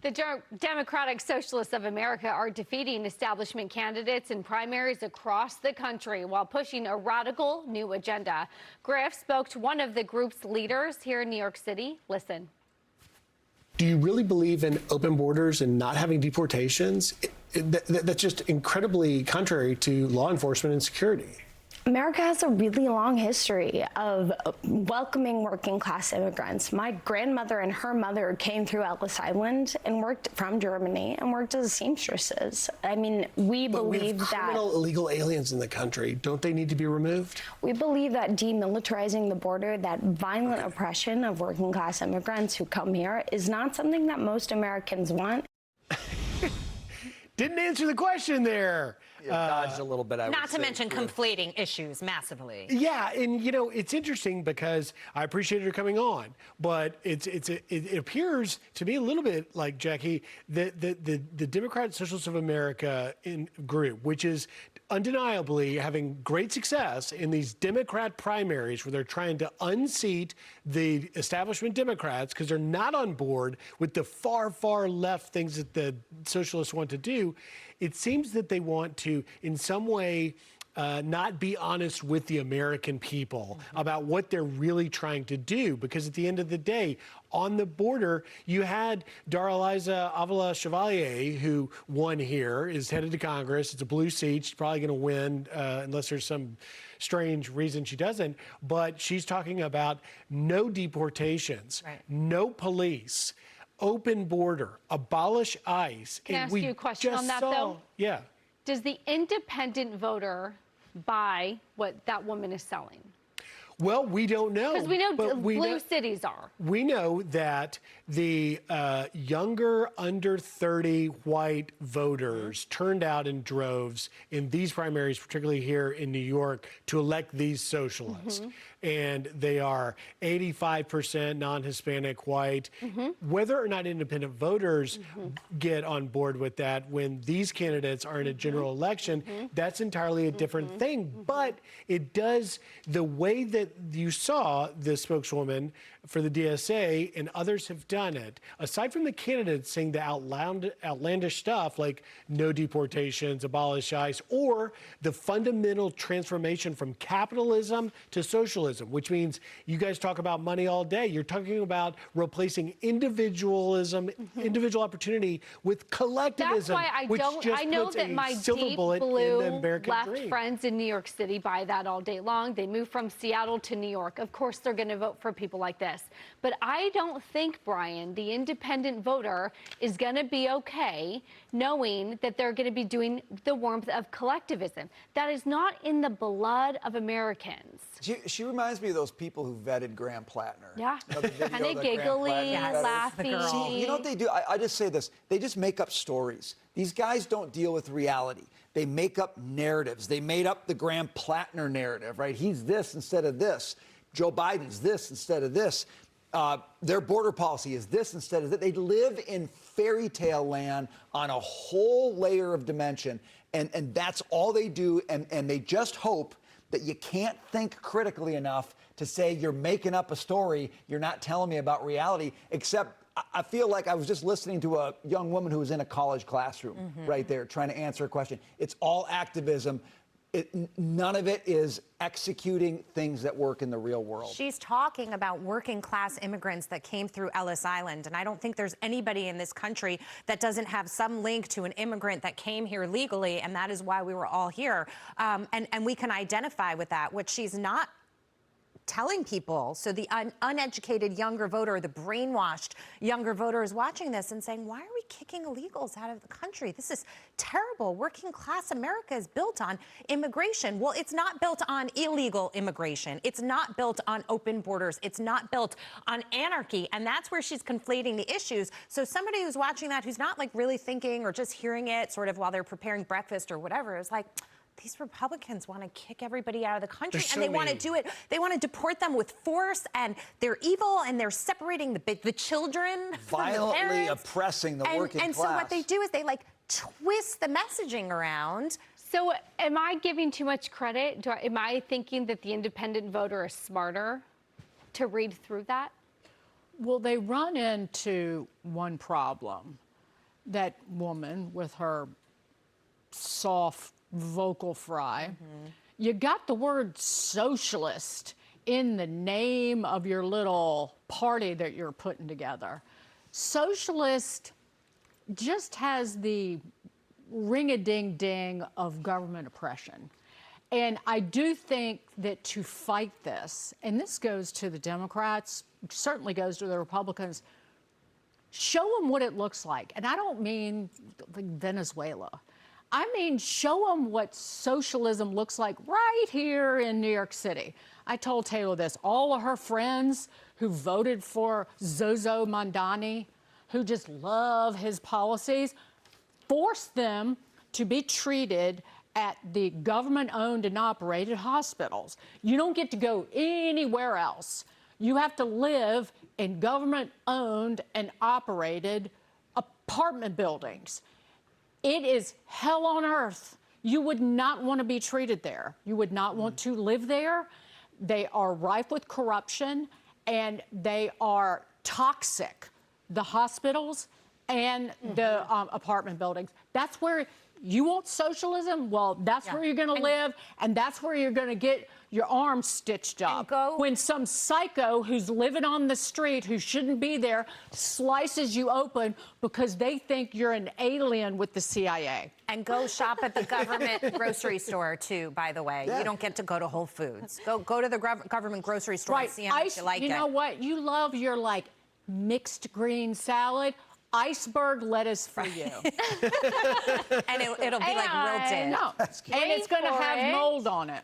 The Democratic Socialists of America are defeating establishment candidates in primaries across the country while pushing a radical new agenda. Griff spoke to one of the group's leaders here in New York City. Listen. Do you really believe in open borders and not having deportations? That's just incredibly contrary to law enforcement and security. America has a really long history of welcoming working class immigrants. My grandmother and her mother came through Ellis Island and worked from Germany and worked as seamstresses. I mean, we believe that criminal illegal aliens in the country, don't they need to be removed? We believe that demilitarizing the border, that violent oppression of working class immigrants who come here is not something that most Americans want. Didn't answer the question there. Dodged a little bit, I would say. Not to mention conflating issues massively. Yeah, and you know, it's interesting because I appreciated her coming on, but it appears to me a little bit like, Jackie, that the Democratic Socialists of America group, which is undeniably having great success in these Democrat primaries where they're trying to unseat the establishment Democrats because they're not on board with the far, far left things that the socialists want to do. It seems that they want to, in some way, not be honest with the American people about what they're really trying to do. Because at the end of the day, on the border, you had Daraliza Avila Chevalier, who won here, is headed to Congress. It's a blue seat. She's probably going to win unless there's some strange reason she doesn't. But she's talking about no deportations, no police, open border, abolish ICE. Can I ask you a question on that, though? Yeah. Does the independent voter buy what that woman is selling? Well, we don't know. Because we know blue cities are. We know that the younger, under 30 white voters turned out in droves in these primaries, particularly here in New York, to elect these socialists. And they are 85% non-Hispanic white. Whether or not independent voters get on board with that when these candidates are in a general election, that's entirely a different thing. But it does, the way that you saw the spokeswoman for the DSA and others have done it, aside from the candidates saying the outlandish stuff like no deportations, abolish ICE, or the fundamental transformation from capitalism to socialism, which means you guys talk about money all day. You're talking about replacing individualism, individual opportunity with collectivism. That's why I know that my deep blue left friends in New York City buy that all day long. They move from Seattle to New York. Of course, they're going to vote for people like this. But I don't think, Brian, the independent voter is going to be okay knowing that they're going to be doing the warmth of collectivism. That is not in the blood of Americans. She reminds me of those people who vetted Graham Plattner. Yeah, kind of giggly, laughing. See, you know what they do? I just say this. They just make up stories. These guys don't deal with reality. They make up narratives. They made up the Graham Plattner narrative, right? He's this instead of this. Joe Biden's this instead of this. Their border policy is this instead of that. They live in fairy tale land on a whole layer of dimension, and that's all they do, and they just hope that you can't think critically enough to say you're making up a story, you're not telling me about reality, except I feel like I was just listening to a young woman who was in a college classroom right there trying to answer a question. It's all activism. None of it is executing things that work in the real world. She's talking about working class immigrants that came through Ellis Island. And I don't think there's anybody in this country that doesn't have some link to an immigrant that came here legally. And that is why we were all here. And we can identify with that. What she's not telling people, so the uneducated younger voter, the brainwashed younger voter is watching this and saying, why are we kicking illegals out of the country? This is terrible. Working class America is built on immigration. Well, it's not built on illegal immigration. It's not built on open borders. It's not built on anarchy. And that's where she's conflating the issues. So somebody who's watching that, who's not like really thinking or just hearing it sort of while they're preparing breakfast or whatever, is like, these Republicans want to kick everybody out of the country, and they want to do it. They want to deport them with force, and they're evil, and they're separating the children violently from the parents. Oppressing the working class. And so what they do is they like twist the messaging around. So am I giving too much credit? Am I thinking that the independent voter is smarter to read through that? Well, they run into one problem. that woman with her soft vocal fry. You got the word socialist in the name of your little party that you're putting together. Socialist just has the ring-a-ding-ding of government oppression. And I do think that to fight this, and this goes to the Democrats, certainly goes to the Republicans, show them what it looks like. And I don't mean like Venezuela. I mean, show them what socialism looks like right here in New York City. I told Taylor this. All of her friends who voted for Zozo Mandani, who just love his policies, force them to be treated at the government-owned and operated hospitals. You don't get to go anywhere else. You have to live in government-owned and operated apartment buildings. It is hell on earth. You would not want to be treated there. You would not want to live there. They are rife with corruption, and they are toxic, the hospitals and the apartment buildings. That's where you want socialism? Well, that's where you're going to live, and that's where you're going to get your arms stitched up. When some psycho who's living on the street, who shouldn't be there, slices you open because they think you're an alien with the CIA. And go shop at the government grocery store, too, by the way. You don't get to go to Whole Foods. Go to the government grocery store and see how much you like it. You know what? You love your, like, mixed green salad. Iceberg lettuce for you. And it'll be like wilted. No. And it's going to have mold on it.